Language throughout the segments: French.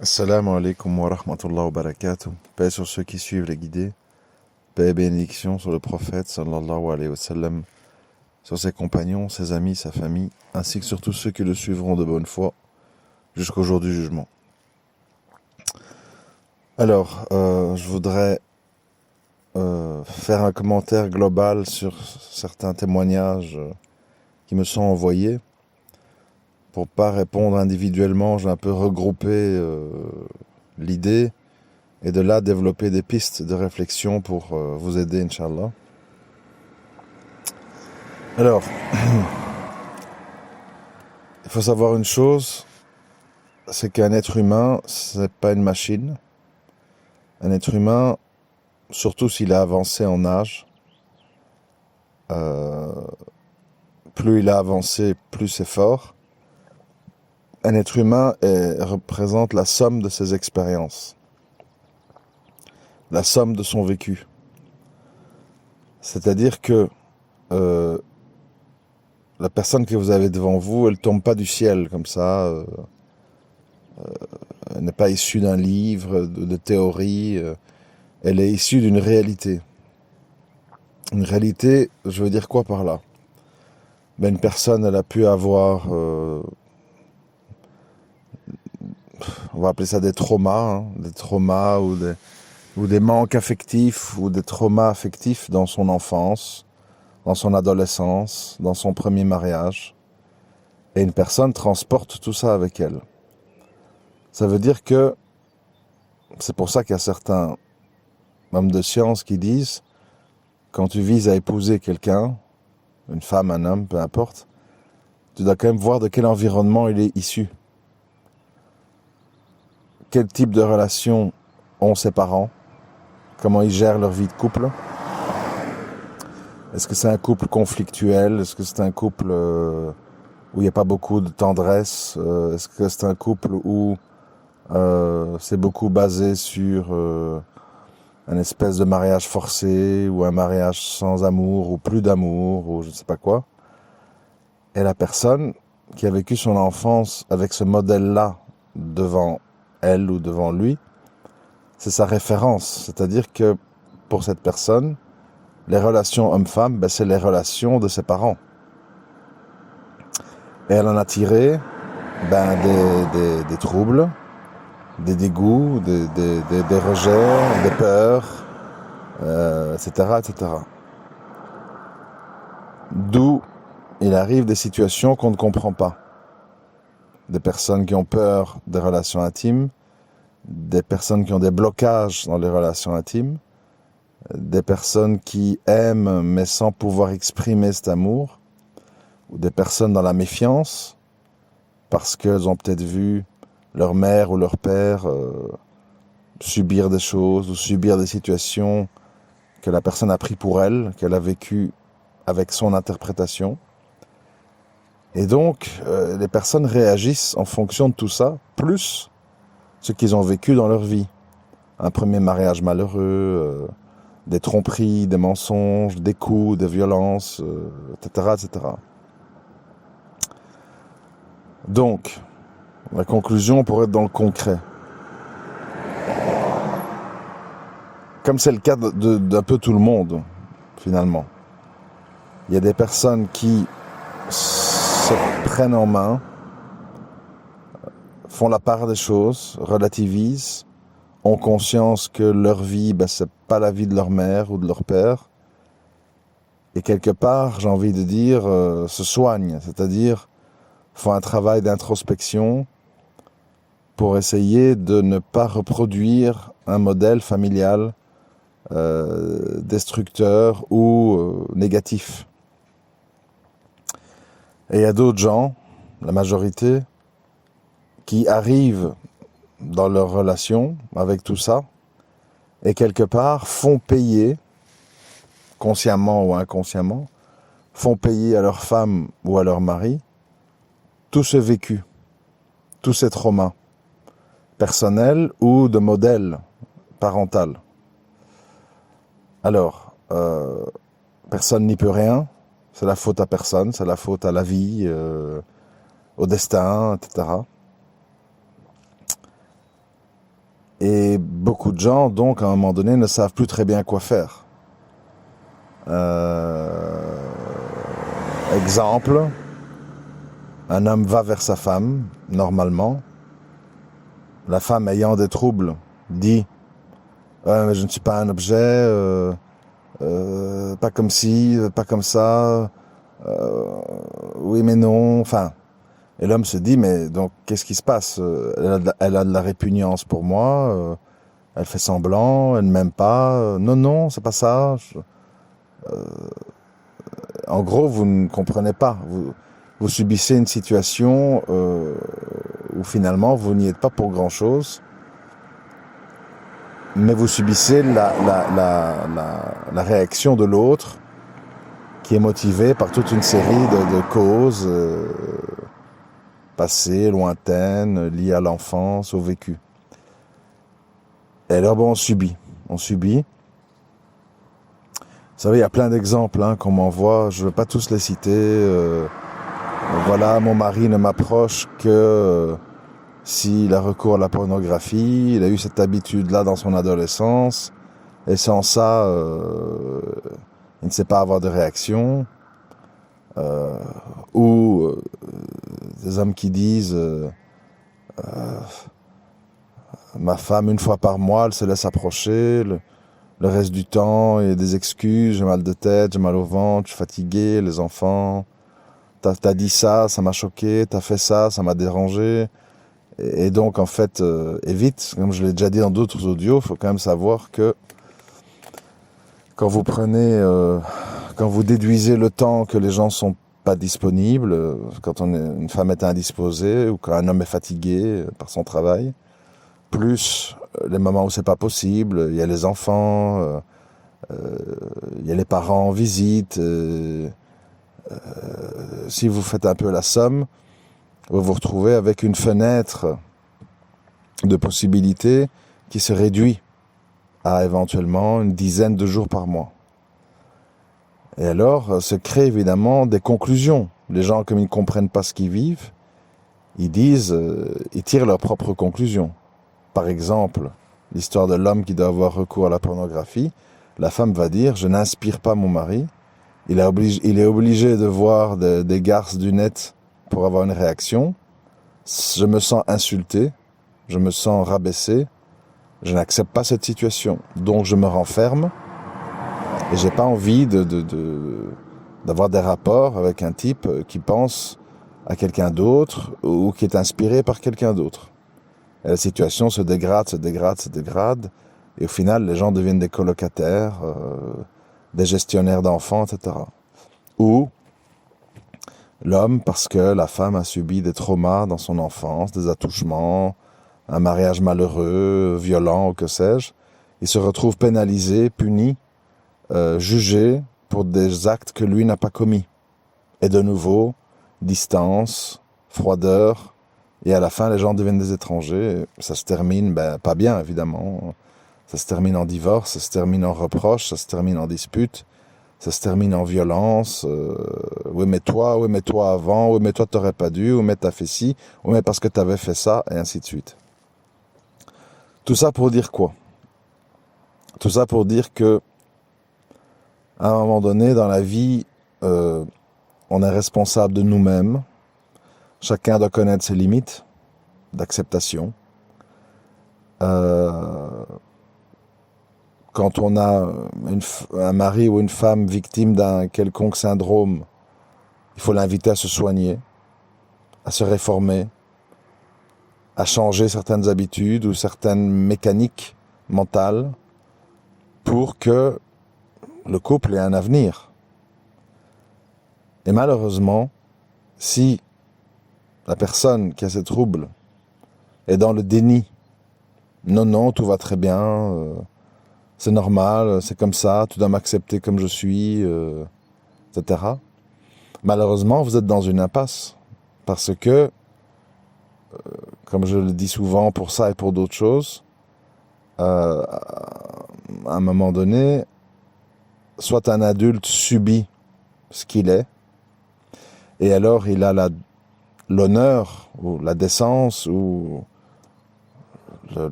Assalamu alaikum wa rahmatullahi wa barakatuh. Paix sur ceux qui suivent les guidés. Paix et bénédiction sur le prophète sallallahu alayhi wa sallam, sur ses compagnons, ses amis, sa famille, ainsi que sur tous ceux qui le suivront de bonne foi jusqu'au jour du jugement. Alors, je voudrais faire un commentaire global sur certains témoignages qui me sont envoyés. Pour pas répondre individuellement, j'ai un peu regroupé l'idée et de là développer des pistes de réflexion pour vous aider, Inch'Allah. Alors, il faut savoir une chose, c'est qu'un être humain, c'est pas une machine. Un être humain, surtout s'il a avancé en âge, plus il a avancé, plus c'est fort. Un être humain représente la somme de ses expériences, la somme de son vécu. C'est-à-dire que la personne que vous avez devant vous, elle tombe pas du ciel comme ça. Elle n'est pas issue d'un livre, de théorie. Elle est issue d'une réalité. Une réalité, je veux dire quoi par là? Une personne, elle a pu avoir, on va appeler ça des traumas, des traumas ou des manques affectifs ou des traumas affectifs dans son enfance, dans son adolescence, dans son premier mariage. Et une personne transporte tout ça avec elle. Ça veut dire que, c'est pour ça qu'il y a certains hommes de science qui disent, quand tu vises à épouser quelqu'un, une femme, un homme, peu importe, tu dois quand même voir de quel environnement il est issu. Quel type de relation ont ses parents, comment ils gèrent leur vie de couple. Est-ce que c'est un couple conflictuel? Est-ce que c'est un couple où il n'y a pas beaucoup de tendresse? Est-ce que c'est un couple où c'est beaucoup basé sur un espèce de mariage forcé ou un mariage sans amour ou plus d'amour ou je ne sais pas quoi? Et la personne qui a vécu son enfance avec ce modèle-là devant elle ou devant lui, c'est sa référence. C'est-à-dire que pour cette personne, les relations homme-femme, c'est les relations de ses parents. Et elle en a tiré des troubles, des dégoûts, des rejets, des peurs, etc., etc. D'où il arrive des situations qu'on ne comprend pas. Des personnes qui ont peur des relations intimes, des personnes qui ont des blocages dans les relations intimes, des personnes qui aiment mais sans pouvoir exprimer cet amour, ou des personnes dans la méfiance, parce qu'elles ont peut-être vu leur mère ou leur père subir des choses ou subir des situations que la personne a pris pour elle, qu'elle a vécu avec son interprétation. Et donc, les personnes réagissent en fonction de tout ça, plus ce qu'ils ont vécu dans leur vie. Un premier mariage malheureux, des tromperies, des mensonges, des coups, des violences, etc., etc. Donc, la conclusion pourrait être dans le concret. Comme c'est le cas d'un peu tout le monde, finalement. Il y a des personnes qui se prennent en main, font la part des choses, relativisent, ont conscience que leur vie, c'est pas la vie de leur mère ou de leur père, et quelque part, j'ai envie de dire, se soignent, c'est-à-dire font un travail d'introspection pour essayer de ne pas reproduire un modèle familial destructeur ou négatif. Et il y a d'autres gens, la majorité, qui arrivent dans leur relation avec tout ça et quelque part font payer, consciemment ou inconsciemment, font payer à leur femme ou à leur mari tout ce vécu, tous ces traumas personnels ou de modèle parental. Alors, personne n'y peut rien, c'est la faute à personne, c'est la faute à la vie, au destin, etc. beaucoup de gens, donc, à un moment donné, ne savent plus très bien quoi faire. Exemple, un homme va vers sa femme, normalement. La femme ayant des troubles dit « mais je ne suis pas un objet, pas comme ci, pas comme ça, oui mais non, enfin... » Et l'homme se dit « Mais donc, qu'est-ce qui se passe ? Elle a de la répugnance pour moi, elle fait semblant, elle ne m'aime pas, non, non, c'est pas ça. » En gros, vous ne comprenez pas. Vous subissez une situation où finalement, vous n'y êtes pas pour grand-chose, mais vous subissez la réaction de l'autre qui est motivée par toute une série de causes passées, lointaines, liées à l'enfance, au vécu. Et alors, bon, on subit. On subit. Vous savez, il y a plein d'exemples qu'on m'envoie, je ne veux pas tous les citer. Voilà, mon mari ne m'approche que s'il a recours à la pornographie, il a eu cette habitude-là dans son adolescence, et sans ça, il ne sait pas avoir de réaction. Ou des hommes qui disent ma femme, une fois par mois, elle se laisse approcher, le reste du temps, il y a des excuses, j'ai mal de tête, j'ai mal au ventre, je suis fatigué, les enfants, t'as dit ça, ça m'a choqué, t'as fait ça, ça m'a dérangé. Et donc, en fait, évite, comme je l'ai déjà dit dans d'autres audios, il faut quand même savoir que quand vous quand vous déduisez le temps que les gens sont pas disponibles, quand une femme est indisposée ou quand un homme est fatigué par son travail, plus les moments où c'est pas possible, il y a les enfants, il y a les parents en visite. Si vous faites un peu la somme, vous vous retrouvez avec une fenêtre de possibilités qui se réduit à éventuellement une dizaine de jours par mois. Et alors se créent évidemment des conclusions. Les gens, comme ils ne comprennent pas ce qu'ils vivent, ils tirent leurs propres conclusions. Par exemple, l'histoire de l'homme qui doit avoir recours à la pornographie, la femme va dire « Je n'inspire pas mon mari, il est obligé de voir des garces du net pour avoir une réaction, je me sens insulté, je me sens rabaissé, je n'accepte pas cette situation, donc je me renferme et j'ai pas envie d'avoir des rapports avec un type qui pense à quelqu'un d'autre ou qui est inspiré par quelqu'un d'autre. » Et la situation se dégrade, et au final, les gens deviennent des colocataires, des gestionnaires d'enfants, etc. Ou l'homme, parce que la femme a subi des traumas dans son enfance, des attouchements, un mariage malheureux, violent, ou que sais-je, il se retrouve pénalisé, puni, jugé pour des actes que lui n'a pas commis. Et de nouveau, distance, froideur, et à la fin, les gens deviennent des étrangers. Ça se termine, pas bien, évidemment. Ça se termine en divorce, ça se termine en reproche, ça se termine en dispute, ça se termine en violence. Oui, mais toi avant, oui, mais toi, t'aurais pas dû, oui, mais t'as fait ci, oui, mais parce que t'avais fait ça, et ainsi de suite. Tout ça pour dire quoi ? Tout ça pour dire que, à un moment donné, dans la vie, on est responsable de nous-mêmes. Chacun doit connaître ses limites d'acceptation. Quand on a un mari ou une femme victime d'un quelconque syndrome, il faut l'inviter à se soigner, à se réformer, à changer certaines habitudes ou certaines mécaniques mentales pour que le couple ait un avenir. Et malheureusement, si la personne qui a ces troubles est dans le déni, non, tout va très bien, c'est normal, c'est comme ça, tu dois m'accepter comme je suis, etc. Malheureusement, vous êtes dans une impasse, parce que, comme je le dis souvent pour ça et pour d'autres choses, à un moment donné, soit un adulte subit ce qu'il est, et alors il a l'honneur, ou la décence, ou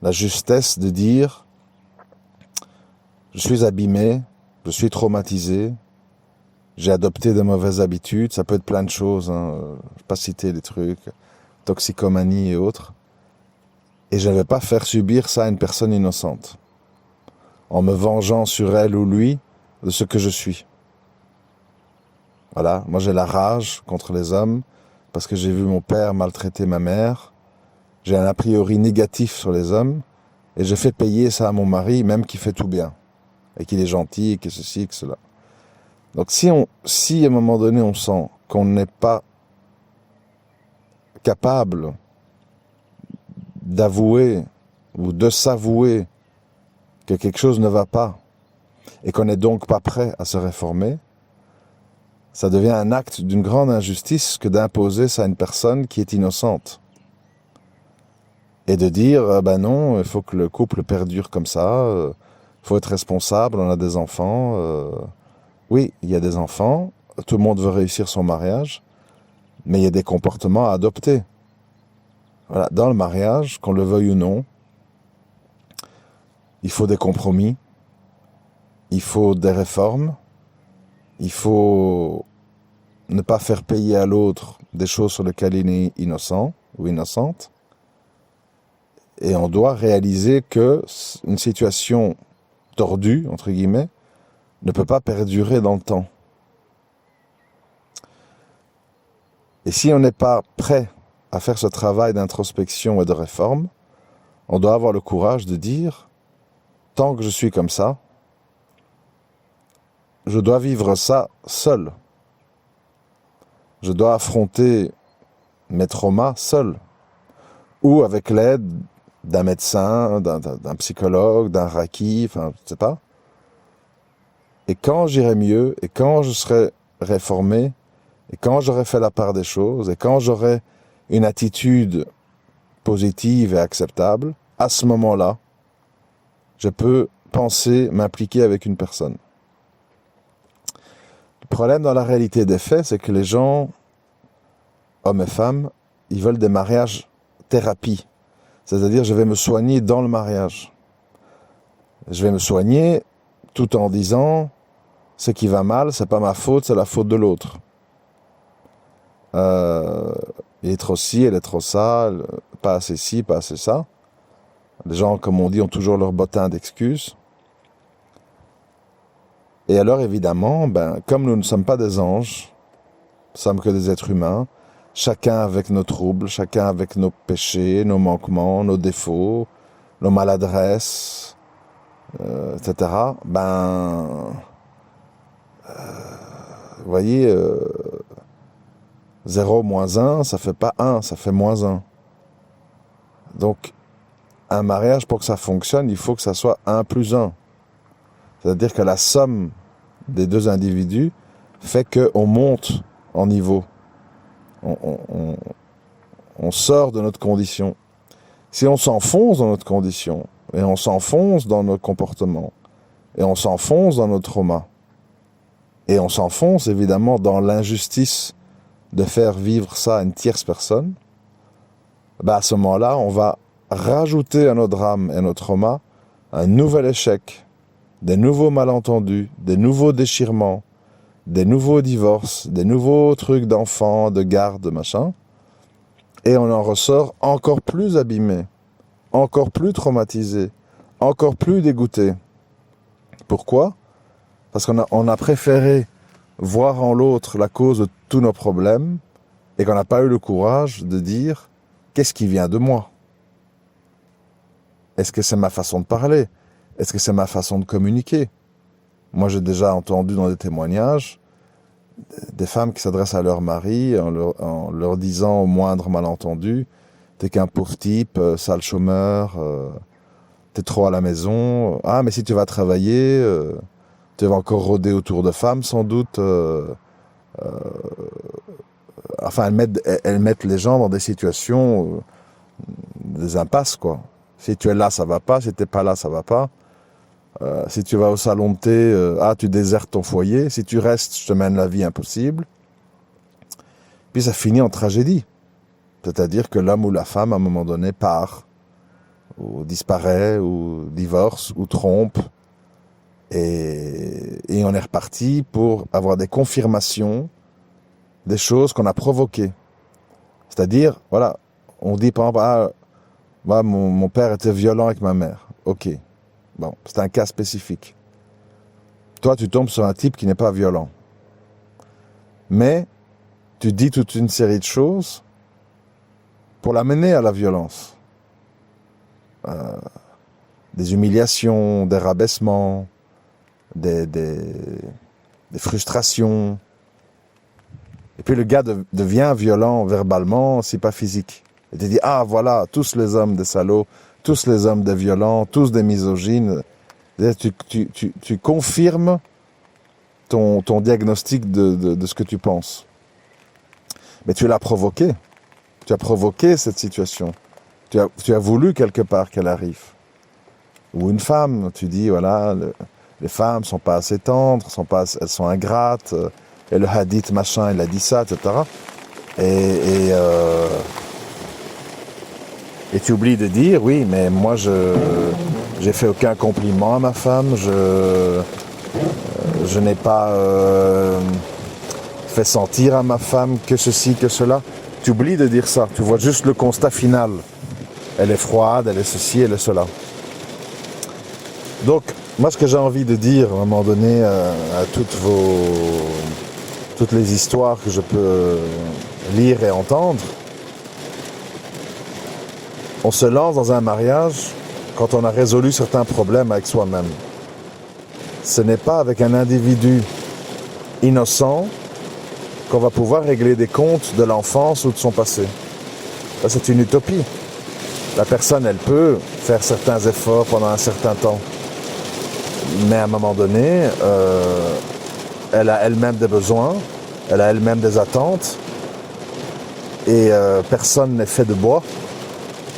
la justesse de dire je suis abîmé, je suis traumatisé, j'ai adopté de mauvaises habitudes, ça peut être plein de choses, hein. Je ne vais pas citer des trucs, toxicomanie et autres, et je ne vais pas faire subir ça à une personne innocente, en me vengeant sur elle ou lui de ce que je suis. Voilà, moi j'ai la rage contre les hommes, parce que j'ai vu mon père maltraiter ma mère, j'ai un a priori négatif sur les hommes, et je fais payer ça à mon mari, même qui fait tout bien, et qu'il est gentil, et que ceci, et que cela. Donc si à un moment donné on sent qu'on n'est pas capable d'avouer ou de s'avouer que quelque chose ne va pas, et qu'on n'est donc pas prêt à se réformer, ça devient un acte d'une grande injustice que d'imposer ça à une personne qui est innocente. Et de dire, ben non, il faut que le couple perdure comme ça, il faut être responsable, on a des enfants. Oui, il y a des enfants, tout le monde veut réussir son mariage, mais il y a des comportements à adopter. Voilà, dans le mariage, qu'on le veuille ou non, il faut des compromis, il faut des réformes, il faut ne pas faire payer à l'autre des choses sur lesquelles il est innocent ou innocente. Et on doit réaliser que une situation tordue, entre guillemets, ne peut pas perdurer dans le temps. Et si on n'est pas prêt à faire ce travail d'introspection et de réforme, on doit avoir le courage de dire, tant que je suis comme ça, je dois vivre ça seul. Je dois affronter mes traumas seul, ou avec l'aide d'un médecin, d'un psychologue, d'un raki, enfin, je ne sais pas. Et quand j'irai mieux, et quand je serai réformé, et quand j'aurai fait la part des choses, et quand j'aurai une attitude positive et acceptable, à ce moment-là, je peux penser m'impliquer avec une personne. Le problème dans la réalité des faits, c'est que les gens, hommes et femmes, ils veulent des mariages thérapie. C'est-à-dire, je vais me soigner dans le mariage. Je vais me soigner tout en disant, ce qui va mal, c'est pas ma faute, c'est la faute de l'autre. Il est trop ci, elle est trop ça, pas assez ci, pas assez ça. Les gens, comme on dit, ont toujours leur bottin d'excuses. Et alors, évidemment, comme nous ne sommes pas des anges, nous sommes que des êtres humains, chacun avec nos troubles, chacun avec nos péchés, nos manquements, nos défauts, nos maladresses, etc. Vous voyez, 0 moins 1, ça fait pas 1, ça fait moins 1. Donc, un mariage, pour que ça fonctionne, il faut que ça soit 1 plus 1. C'est-à-dire que la somme des deux individus fait qu'on monte en niveau. On sort de notre condition. Si on s'enfonce dans notre condition, et on s'enfonce dans nos comportements, et on s'enfonce dans nos traumas, et on s'enfonce évidemment dans l'injustice de faire vivre ça à une tierce personne, à ce moment-là, on va rajouter à nos drames et à nos traumas un nouvel échec, des nouveaux malentendus, des nouveaux déchirements, des nouveaux divorces, des nouveaux trucs d'enfants, de garde, machin, et on en ressort encore plus abîmé, encore plus traumatisé, encore plus dégoûté. Pourquoi ? Parce qu'on a préféré voir en l'autre la cause de tous nos problèmes et qu'on n'a pas eu le courage de dire « qu'est-ce qui vient de moi ?» Est-ce que c'est ma façon de parler ? Est-ce que c'est ma façon de communiquer ? Moi, j'ai déjà entendu dans des témoignages des femmes qui s'adressent à leur mari en leur disant au moindre malentendu « t'es qu'un pauvre type, sale chômeur, t'es trop à la maison. Ah, mais si tu vas travailler, tu vas encore rôder autour de femmes, sans doute. » Enfin, elles mettent les gens dans des situations, des impasses, quoi. Si tu es là, ça va pas. Si tu n'es pas là, ça va pas. Si tu vas au salon de thé, tu désertes ton foyer. Si tu restes, je te mène la vie impossible. Puis ça finit en tragédie. C'est-à-dire que l'homme ou la femme, à un moment donné, part. ou disparaît, ou divorce, ou trompe. Et on est reparti pour avoir des confirmations des choses qu'on a provoquées. C'est-à-dire, voilà, on dit par exemple, mon père était violent avec ma mère. Ok, bon, c'est un cas spécifique. Toi, tu tombes sur un type qui n'est pas violent. Mais tu dis toute une série de choses pour l'amener à la violence. Des humiliations, des rabaissements, des frustrations. Et puis le gars devient violent verbalement, c'est pas physique. Et tu dis, ah voilà, tous les hommes des salauds, tous les hommes des violents, tous des misogynes. Tu confirmes ton diagnostic de ce que tu penses. Mais tu l'as provoqué. Tu as provoqué cette situation. Tu as voulu quelque part qu'elle arrive. Ou une femme, tu dis, voilà, les femmes sont pas assez tendres, elles sont ingrates, et le hadith machin, il a dit ça, etc. Et tu oublies de dire, oui, mais moi, j'ai fait aucun compliment à ma femme, je n'ai pas fait sentir à ma femme que ceci, que cela. Tu oublies de dire ça, tu vois juste le constat final. Elle est froide, elle est ceci, elle est cela. Donc, moi, ce que j'ai envie de dire, à un moment donné, à toutes les histoires que je peux lire et entendre, on se lance dans un mariage quand on a résolu certains problèmes avec soi-même. Ce n'est pas avec un individu innocent qu'on va pouvoir régler des comptes de l'enfance ou de son passé. Ça, c'est une utopie. La personne, elle peut faire certains efforts pendant un certain temps. Mais à un moment donné, elle a elle-même des besoins, elle a elle-même des attentes, et personne n'est fait de bois.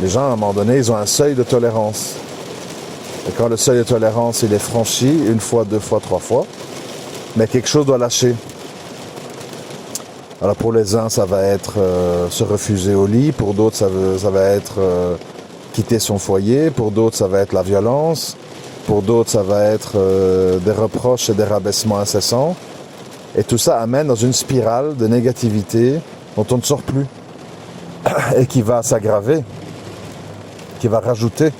Les gens, à un moment donné, ils ont un seuil de tolérance. Et quand le seuil de tolérance, il est franchi, une fois, deux fois, trois fois, mais quelque chose doit lâcher. Alors pour les uns, ça va être se refuser au lit, pour d'autres, ça va être quitter son foyer, pour d'autres, ça va être la violence, pour d'autres, ça va être des reproches et des rabaissements incessants. Et tout ça amène dans une spirale de négativité dont on ne sort plus et qui va s'aggraver, qui va rajouter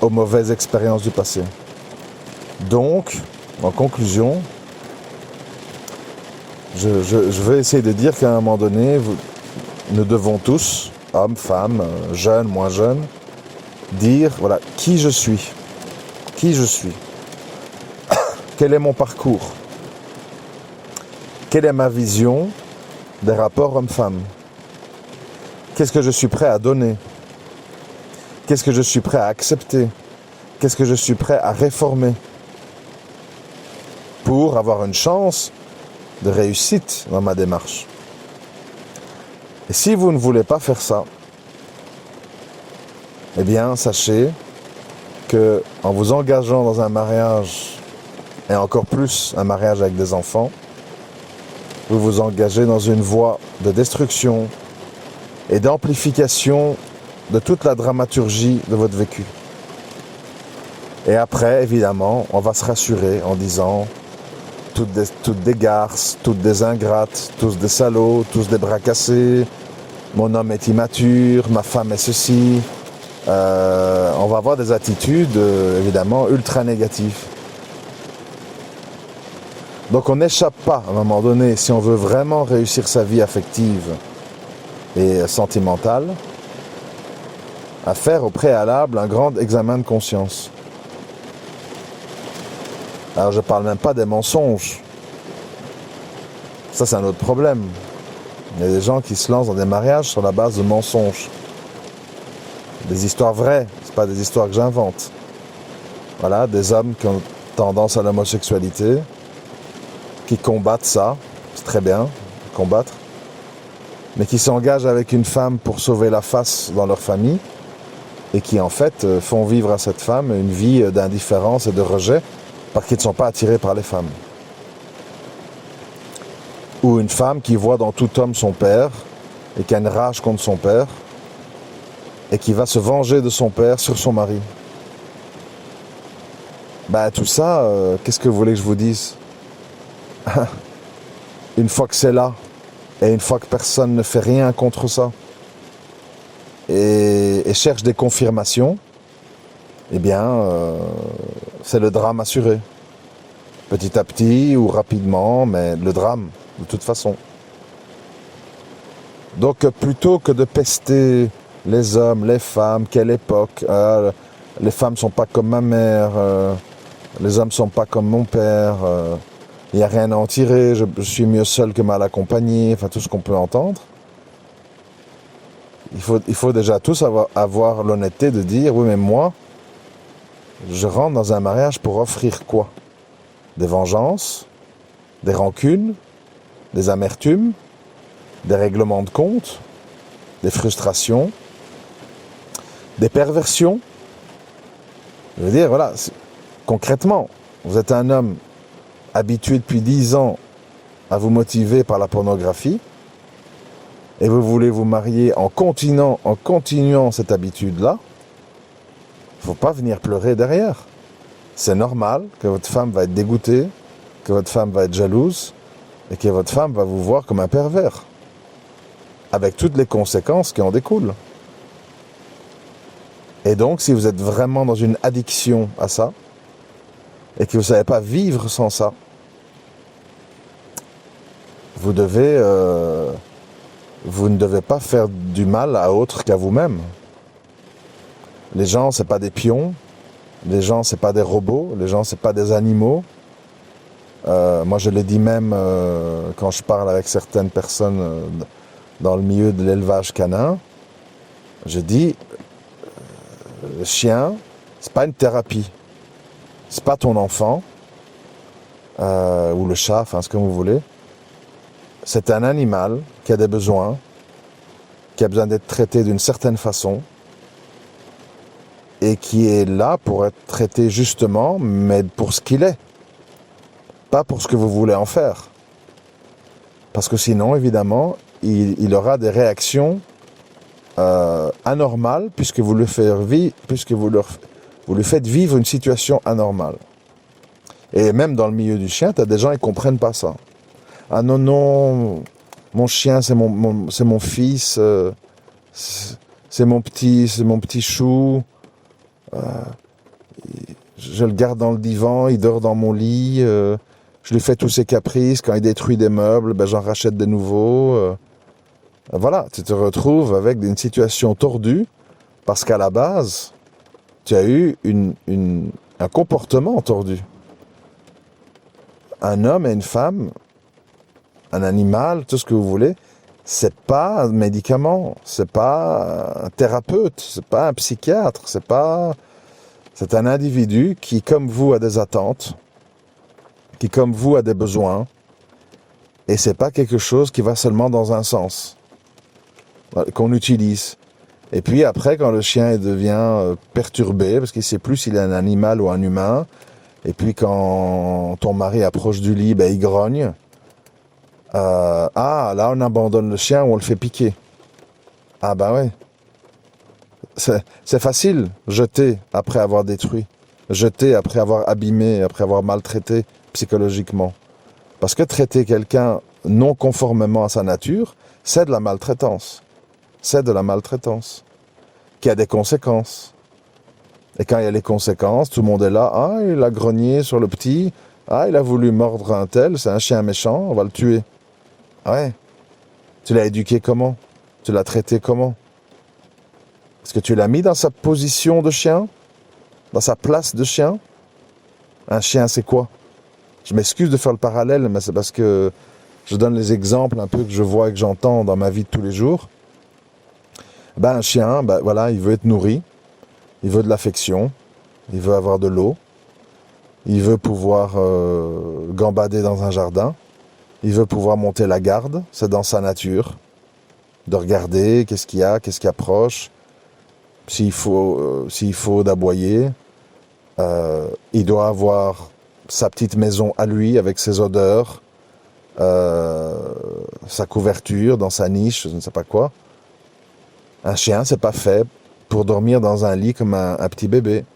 aux mauvaises expériences du passé. Donc, en conclusion, je veux essayer de dire qu'à un moment donné, nous devons tous, hommes, femmes, jeunes, moins jeunes, dire, voilà, qui je suis. Qui je suis. Quel est mon parcours. Quelle est ma vision des rapports hommes-femmes. Qu'est-ce que je suis prêt à donner. Qu'est-ce que je suis prêt à accepter. Qu'est-ce que je suis prêt à réformer pour avoir une chance de réussite dans ma démarche. Et si vous ne voulez pas faire ça, eh bien, sachez que en vous engageant dans un mariage, et encore plus un mariage avec des enfants, vous vous engagez dans une voie de destruction et d'amplification de toute la dramaturgie de votre vécu. Et après, évidemment, on va se rassurer en disant toutes des garces, toutes des ingrates, tous des salauds, tous des bras cassés, mon homme est immature, ma femme est ceci. On va avoir des attitudes, évidemment, ultra négatives. Donc on n'échappe pas, à un moment donné, si on veut vraiment réussir sa vie affective et sentimentale, à faire au préalable un grand examen de conscience. Alors je ne parle même pas des mensonges. Ça, c'est un autre problème. Il y a des gens qui se lancent dans des mariages sur la base de mensonges. Des histoires vraies, c'est pas des histoires que j'invente. Voilà, des hommes qui ont tendance à l'homosexualité, qui combattent ça, c'est très bien, combattre, mais qui s'engagent avec une femme pour sauver la face dans leur famille, et qui en fait font vivre à cette femme une vie d'indifférence et de rejet, parce qu'ils ne sont pas attirés par les femmes. Ou une femme qui voit dans tout homme son père, et qui a une rage contre son père, et qui va se venger de son père sur son mari. Tout ça, qu'est-ce que vous voulez que je vous dise? Une fois que c'est là, et une fois que personne ne fait rien contre ça, et cherche des confirmations, eh bien, c'est le drame assuré. Petit à petit ou rapidement, mais le drame, de toute façon. Donc, plutôt que de pester les hommes, les femmes, quelle époque, les femmes sont pas comme ma mère, les hommes sont pas comme mon père, il n'y a rien à en tirer, je suis mieux seul que mal accompagné, enfin tout ce qu'on peut entendre. Il faut déjà tous avoir l'honnêteté de dire, oui mais moi, je rentre dans un mariage pour offrir quoi? Des vengeances, des rancunes, des amertumes, des règlements de compte, des frustrations, des perversions. Je veux dire, voilà, concrètement, vous êtes un homme habitué depuis 10 ans à vous motiver par la pornographie et vous voulez vous marier en continuant cette habitude-là, il ne faut pas venir pleurer derrière. C'est normal que votre femme va être dégoûtée, que votre femme va être jalouse et que votre femme va vous voir comme un pervers, avec toutes les conséquences qui en découlent. Et donc, si vous êtes vraiment dans une addiction à ça, et que vous ne savez pas vivre sans ça, vous ne devez pas faire du mal à autre qu'à vous-même. Les gens, c'est pas des pions, les gens, c'est pas des robots, les gens, c'est pas des animaux. Moi, je le dis même quand je parle avec certaines personnes dans le milieu de l'élevage canin, je dis, le chien, c'est pas une thérapie. C'est pas ton enfant, ou le chat, enfin ce que vous voulez. C'est un animal qui a des besoins, qui a besoin d'être traité d'une certaine façon, et qui est là pour être traité justement, mais pour ce qu'il est. Pas pour ce que vous voulez en faire. Parce que sinon, évidemment, il aura des réactions anormales, puisque vous lui faites vivre une situation anormale. Et même dans le milieu du chien, tu as des gens qui ne comprennent pas ça. Ah non, non, mon chien, c'est mon fils, c'est mon petit chou, je le garde dans le divan, il dort dans mon lit, je lui fais tous ses caprices, quand il détruit des meubles, j'en rachète des nouveaux. Voilà, tu te retrouves avec une situation tordue, parce qu'à la base, tu as eu un comportement tordu. Un homme et une femme, un animal, tout ce que vous voulez, c'est pas un médicament, c'est pas un thérapeute, c'est pas un psychiatre, c'est un individu qui, comme vous, a des attentes, qui, comme vous, a des besoins, et c'est pas quelque chose qui va seulement dans un sens, qu'on utilise. Et puis après, quand le chien devient perturbé, parce qu'il ne sait plus s'il est un animal ou un humain, et puis quand ton mari approche du lit, il grogne. Là on abandonne le chien ou on le fait piquer. Ah ouais. C'est facile, jeter après avoir détruit. Jeter après avoir abîmé, après avoir maltraité psychologiquement. Parce que traiter quelqu'un non conformément à sa nature, c'est de la maltraitance. C'est de la maltraitance qui a des conséquences. Et quand il y a les conséquences, tout le monde est là. Ah, il a grogné sur le petit. Ah, il a voulu mordre un tel. C'est un chien méchant, on va le tuer. Ouais. Tu l'as éduqué comment? Tu l'as traité comment? Est-ce que tu l'as mis dans sa position de chien? Dans sa place de chien? Un chien, c'est quoi? Je m'excuse de faire le parallèle, mais c'est parce que je donne les exemples un peu que je vois et que j'entends dans ma vie de tous les jours. Un chien, voilà, il veut être nourri, il veut de l'affection, il veut avoir de l'eau, il veut pouvoir gambader dans un jardin, il veut pouvoir monter la garde, c'est dans sa nature, de regarder qu'est-ce qu'il y a, qu'est-ce qui approche, s'il faut d'aboyer, il doit avoir sa petite maison à lui avec ses odeurs, sa couverture dans sa niche, je ne sais pas quoi. Un chien, c'est pas fait pour dormir dans un lit comme un petit bébé.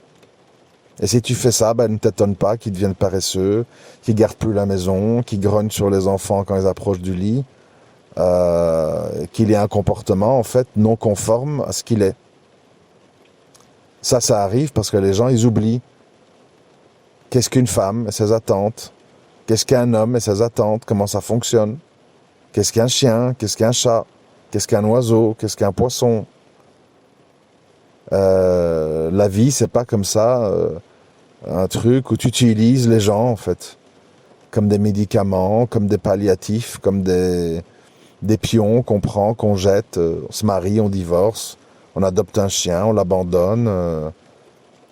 Et si tu fais ça, ne t'étonne pas qu'ils deviennent paresseux, qu'ils gardent plus la maison, qu'ils grognent sur les enfants quand ils approchent du lit, qu'il ait un comportement en fait non conforme à ce qu'il est. Ça arrive parce que les gens, ils oublient. Qu'est-ce qu'une femme et ses attentes? Qu'est-ce qu'un homme et ses attentes? Comment ça fonctionne? Qu'est-ce qu'un chien? Qu'est-ce qu'un chat? Qu'est-ce qu'un oiseau? Qu'est-ce qu'un poisson? La vie, c'est pas comme ça, un truc où tu utilises les gens, en fait, comme des médicaments, comme des palliatifs, comme des pions qu'on prend, qu'on jette. On se marie, on divorce, on adopte un chien, on l'abandonne,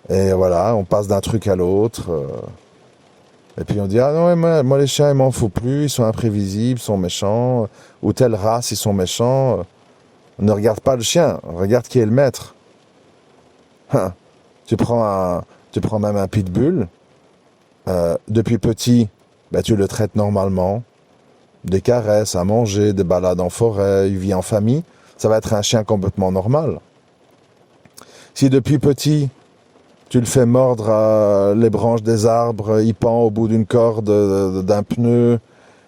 et voilà, on passe d'un truc à l'autre. Et puis on dit, ah non, ouais, moi les chiens, ils m'en fous plus, ils sont imprévisibles, ils sont méchants, ou telle race, ils sont méchants. On ne regarde pas le chien, on regarde qui est le maître. Tu prends même un pitbull, depuis petit, tu le traites normalement, des caresses, à manger, des balades en forêt, il vit en famille, ça va être un chien complètement normal. Si depuis petit, tu le fais mordre les branches des arbres, il pend au bout d'une corde d'un pneu,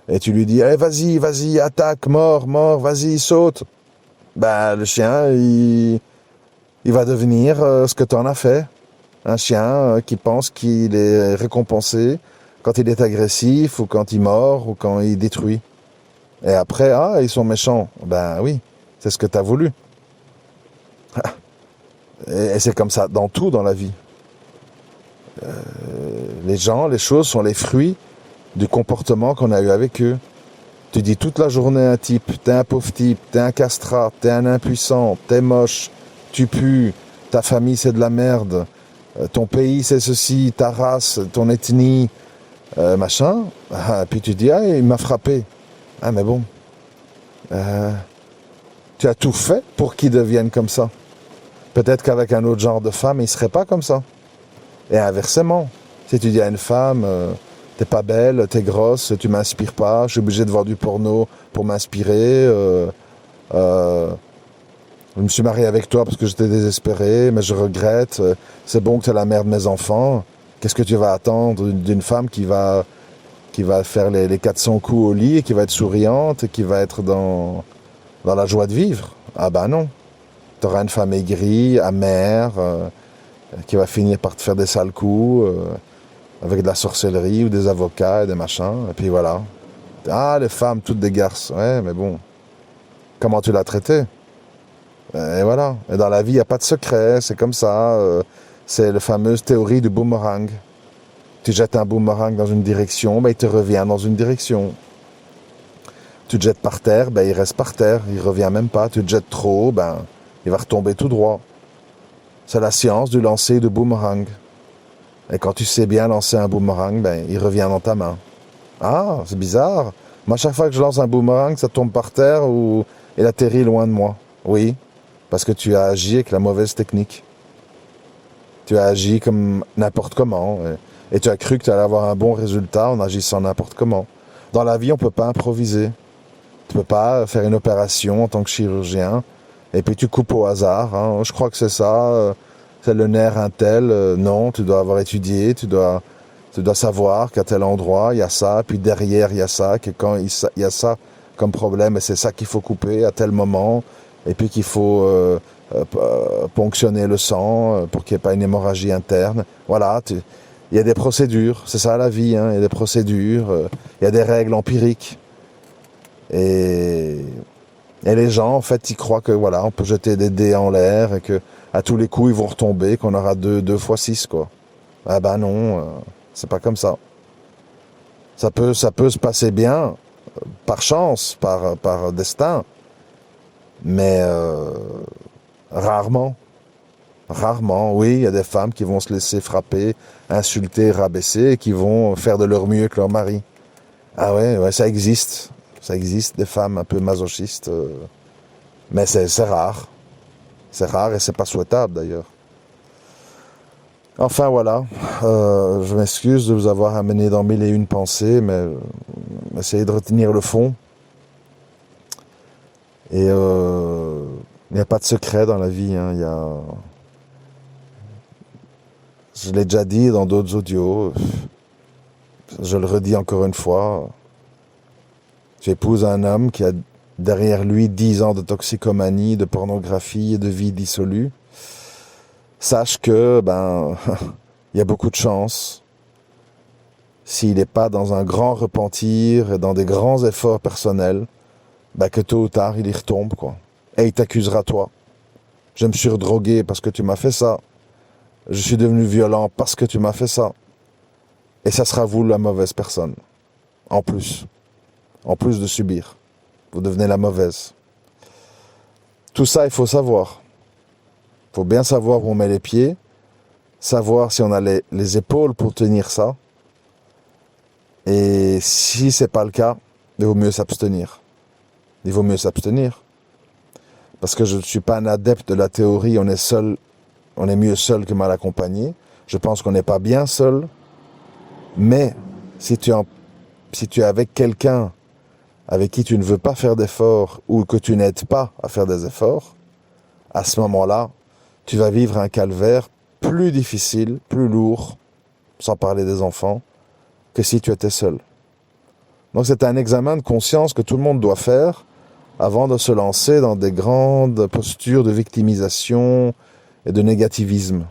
et tu lui dis hey, vas-y, attaque, mord, vas-y, saute. Le chien, il va devenir ce que tu en as fait. Un chien qui pense qu'il est récompensé quand il est agressif, ou quand il mord, ou quand il détruit. Et après, ils sont méchants. Oui, c'est ce que tu as voulu. Et c'est comme ça dans tout dans la vie. Les gens, les choses sont les fruits du comportement qu'on a eu avec eux. Tu dis toute la journée à un type, t'es un pauvre type, t'es un castrat, t'es un impuissant, t'es moche, tu pues, ta famille c'est de la merde, ton pays c'est ceci, ta race, ton ethnie, machin. Puis tu dis, il m'a frappé. Mais bon, tu as tout fait pour qu'il devienne comme ça. Peut-être qu'avec un autre genre de femme, il ne serait pas comme ça. Et inversement, si tu dis à une femme, t'es pas belle, t'es grosse, tu m'inspires pas, je suis obligé de voir du porno pour m'inspirer, je me suis marié avec toi parce que j'étais désespéré, mais je regrette, c'est bon que t'es la mère de mes enfants, qu'est-ce que tu vas attendre d'une femme qui va faire les 400 coups au lit, et qui va être souriante, et qui va être dans la joie de vivre? Non, t'auras une femme aigrie, amère, qui va finir par te faire des sales coups, avec de la sorcellerie ou des avocats et des machins, et puis voilà. Les femmes, toutes des garces. Ouais, mais bon, comment tu l'as traité? Et voilà. Et dans la vie, il n'y a pas de secret, c'est comme ça. C'est la fameuse théorie du boomerang. Tu jettes un boomerang dans une direction, il te revient dans une direction. Tu te jettes par terre, il reste par terre, il revient même pas. Tu te jettes trop haut, il va retomber tout droit. C'est la science du lancer de boomerang. Et quand tu sais bien lancer un boomerang, il revient dans ta main. C'est bizarre. Moi, chaque fois que je lance un boomerang, ça tombe par terre ou il atterrit loin de moi. Oui, parce que tu as agi avec la mauvaise technique. Tu as agi comme n'importe comment. Et tu as cru que tu allais avoir un bon résultat en agissant n'importe comment. Dans la vie, on ne peut pas improviser. Tu ne peux pas faire une opération en tant que chirurgien et puis tu coupes au hasard. Je crois que c'est ça. C'est le nerf un tel. Non, tu dois avoir étudié. Tu dois savoir qu'à tel endroit, il y a ça. Puis derrière, il y a ça. Que quand il y a ça comme problème, et c'est ça qu'il faut couper à tel moment. Et puis qu'il faut ponctionner le sang pour qu'il n'y ait pas une hémorragie interne. Voilà, il y a des procédures. C'est ça la vie. Il y a des procédures. Il y a des règles empiriques. Et les gens, en fait, ils croient que voilà, on peut jeter des dés en l'air et que à tous les coups, ils vont retomber, qu'on aura 2 fois 6, quoi. Non, c'est pas comme ça. Ça peut se passer bien, par chance, par destin, mais rarement. Rarement, oui, il y a des femmes qui vont se laisser frapper, insulter, rabaisser, et qui vont faire de leur mieux que leur mari. Ouais, ça existe. Ça existe, des femmes un peu masochistes, mais c'est rare. C'est rare et c'est pas souhaitable d'ailleurs. Enfin voilà, je m'excuse de vous avoir amené dans 1001 pensées, mais essayez de retenir le fond. Et Il n'y a pas de secret dans la vie. Hein. Je l'ai déjà dit dans d'autres audios. Je le redis encore une fois. J'épouse un homme qui a derrière lui 10 ans de toxicomanie, de pornographie et de vie dissolue. Sache que, il y a beaucoup de chance, s'il n'est pas dans un grand repentir et dans des grands efforts personnels, que tôt ou tard, il y retombe, quoi. Et il t'accusera, toi. Je me suis redrogué parce que tu m'as fait ça. Je suis devenu violent parce que tu m'as fait ça. Et ça sera vous la mauvaise personne. En plus de subir. Vous devenez la mauvaise. Tout ça, il faut savoir. Il faut bien savoir où on met les pieds, savoir si on a les épaules pour tenir ça. Et si c'est pas le cas, il vaut mieux s'abstenir. Il vaut mieux s'abstenir. Parce que je ne suis pas un adepte de la théorie, on est mieux seul que mal accompagné. Je pense qu'on n'est pas bien seul. Mais si tu es avec quelqu'un avec qui tu ne veux pas faire d'efforts ou que tu n'aides pas à faire des efforts, à ce moment-là, tu vas vivre un calvaire plus difficile, plus lourd, sans parler des enfants, que si tu étais seul. Donc c'est un examen de conscience que tout le monde doit faire avant de se lancer dans des grandes postures de victimisation et de négativisme.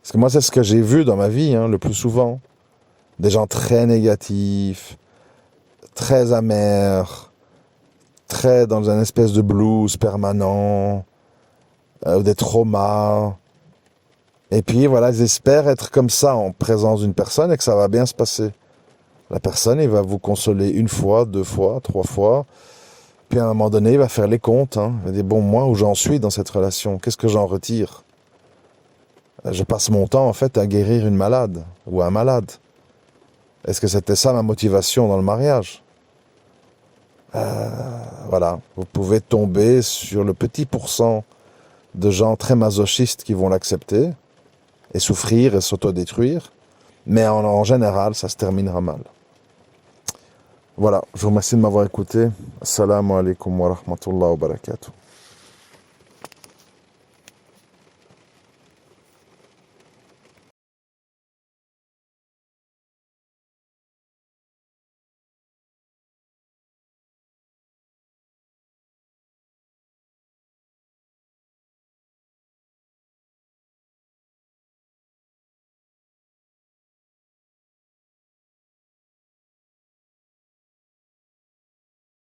Parce que moi, c'est ce que j'ai vu dans ma vie, le plus souvent. Des gens très négatifs, très amers, très dans un espèce de blues permanent, des traumas. Et puis voilà, ils espèrent être comme ça en présence d'une personne et que ça va bien se passer. La personne, il va vous consoler 1 fois, 2 fois, 3 fois. Puis à un moment donné, il va faire les comptes. Il va dire, bon, moi, où j'en suis dans cette relation, qu'est-ce que j'en retire? Je passe mon temps, en fait, à guérir une malade ou un malade. Est-ce que c'était ça ma motivation dans le mariage? Voilà, vous pouvez tomber sur le petit pourcent de gens très masochistes qui vont l'accepter et souffrir et s'autodétruire, mais en général, ça se terminera mal. Voilà, je vous remercie de m'avoir écouté. Assalamu alaikum wa rahmatullahi wa barakatuh.